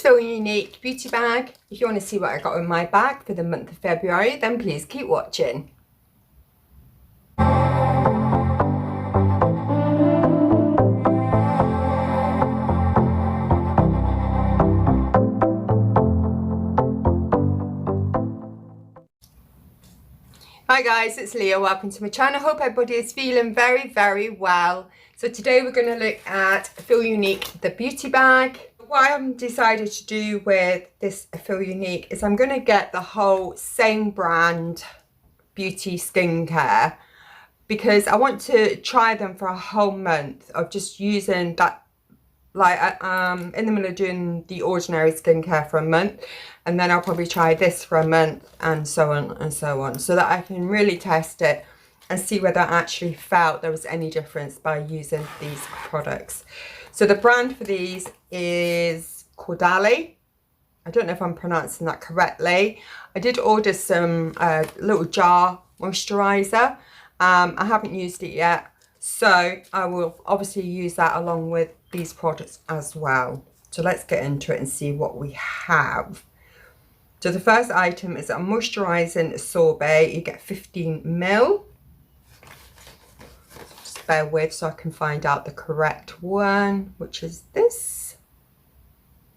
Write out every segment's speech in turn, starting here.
Feel Unique beauty bag. If you want to see what I got in my bag for the month of February, then please keep watching. Hi guys, it's Leah. Welcome to my channel. Hope everybody is feeling very, very well. So today we're going to look at Feel Unique, the beauty bag. What I'm decided to do with this Feel Unique is I'm going to get the whole same brand beauty skincare because I want to try them for a whole month of just using that. Like in the middle of doing the ordinary skincare for a month, and then I'll probably try this for a month, and so on and so on, so that I can really test it and see whether I actually felt there was any difference by using these products. So the brand for these is Caudalie. I don't know if I'm pronouncing that correctly. I did order some little jar moisturizer. I haven't used it yet, so I will obviously use that along with these products as well. So let's get into it and see what we have. So the first item is a moisturizing sorbet. You get 15 ml. Just bear with so I can find out the correct one, which is this.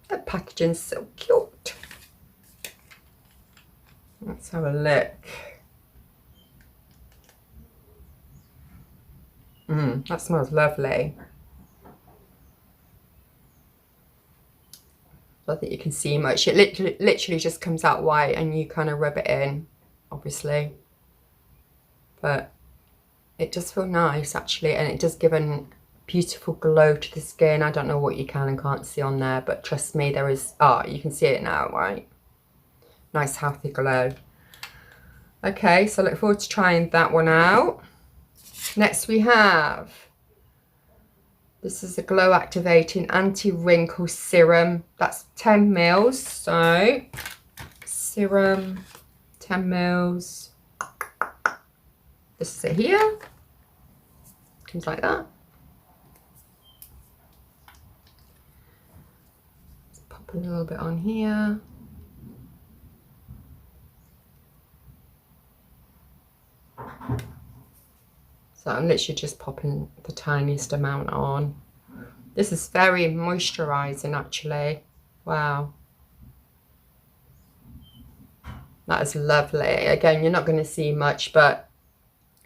The packaging's so cute. Let's have a look. That smells lovely. I think you can see much. It literally just comes out white and you kind of rub it in, obviously. But it does feel nice actually, and it does give a beautiful glow to the skin. I don't know what you can and can't see on there, but trust me, there is, you can see it now, right? Nice healthy glow. Okay, so I look forward to trying that one out. Next we have, this is a glow activating anti-wrinkle serum. That's 10 ml. So serum, 10 ml. This is it here. Comes like that. Let's pop a little bit on here. So I'm literally just popping the tiniest amount on. This is very moisturizing actually. Wow. That is lovely. Again, you're not going to see much, but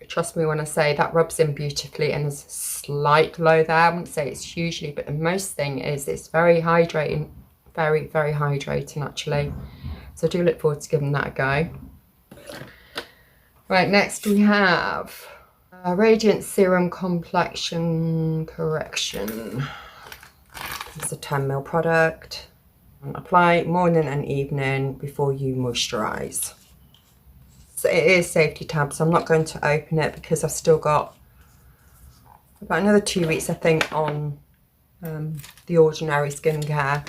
trust me when I say that rubs in beautifully, and there's a slight glow there. I wouldn't say it's hugely, but the most thing is it's very hydrating. Very, very hydrating actually. So I do look forward to giving that a go. Right, next we have Radiant Serum Complexion Correction. It's a 10 ml product. Apply morning and evening before you moisturize. So it is safety tab, so I'm not going to open it because I've still got about another 2 weeks, I think, on the ordinary skincare.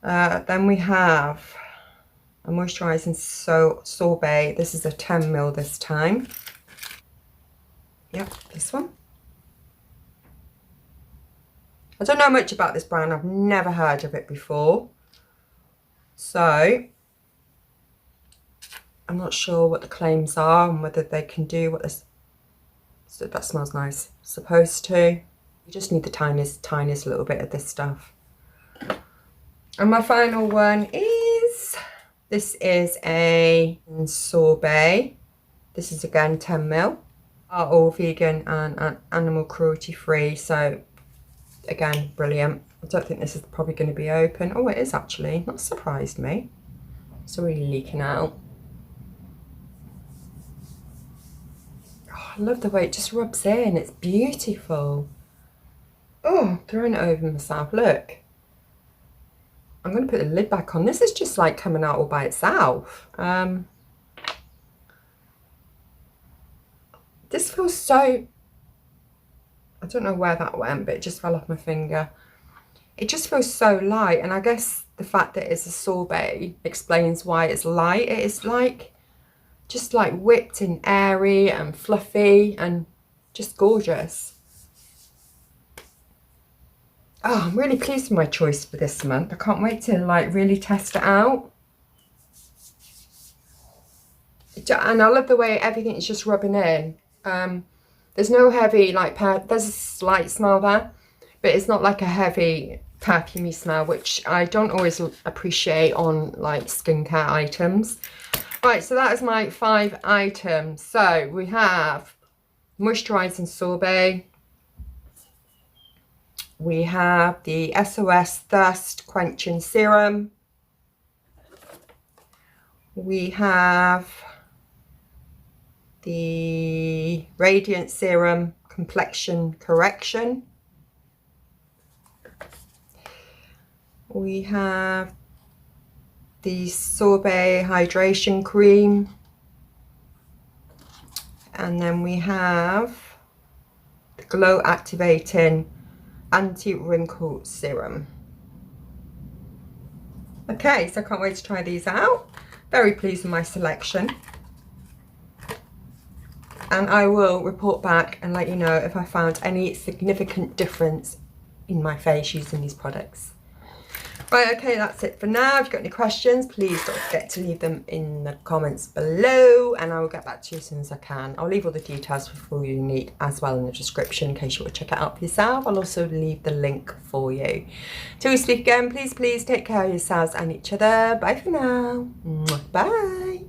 Then we have a moisturizing sorbet. This is a 10 ml this time. Yep, this one. I don't know much about this brand. I've never heard of it before. So I'm not sure what the claims are and whether they can do what this, so that smells nice, supposed to. You just need the tiniest little bit of this stuff. And my final one is, this is a sorbet. This is again 10 ml. Are all vegan and animal cruelty free, so again brilliant. I don't think this is probably going to be open. Oh, it is actually. That surprised me. It's already leaking out. Oh, I love the way it just rubs in. It's beautiful. Oh, I'm throwing it over myself. Look, I'm going to put the lid back on. This is just like coming out all by itself. This feels so, I don't know where that went, but it just fell off my finger. It just feels so light, and I guess the fact that it's a sorbet explains why it's light. It is like, just like whipped and airy and fluffy and just gorgeous. Oh, I'm really pleased with my choice for this month. I can't wait to like really test it out. And I love the way everything is just rubbing in. There's no heavy like there's a slight smell there, but it's not like a heavy perfumey smell, which I don't always appreciate on like skincare items. Right, so that is my 5 items. So we have moisturising sorbet. We have the SOS Thirst Quenching Serum. We have the Radiant Serum Complexion Correction. We have the Sorbet Hydration Cream. And then we have the Glow Activating Anti-Wrinkle Serum. Okay, so I can't wait to try these out. Very pleased with my selection. And I will report back and let you know if I found any significant difference in my face using these products. Right, okay, that's it for now. If you've got any questions, please don't forget to leave them in the comments below and I will get back to you as soon as I can. I'll leave all the details for Feel Unique as well in the description in case you want to check it out for yourself. I'll also leave the link for you. Till we speak again, please take care of yourselves and each other. Bye for now. Bye.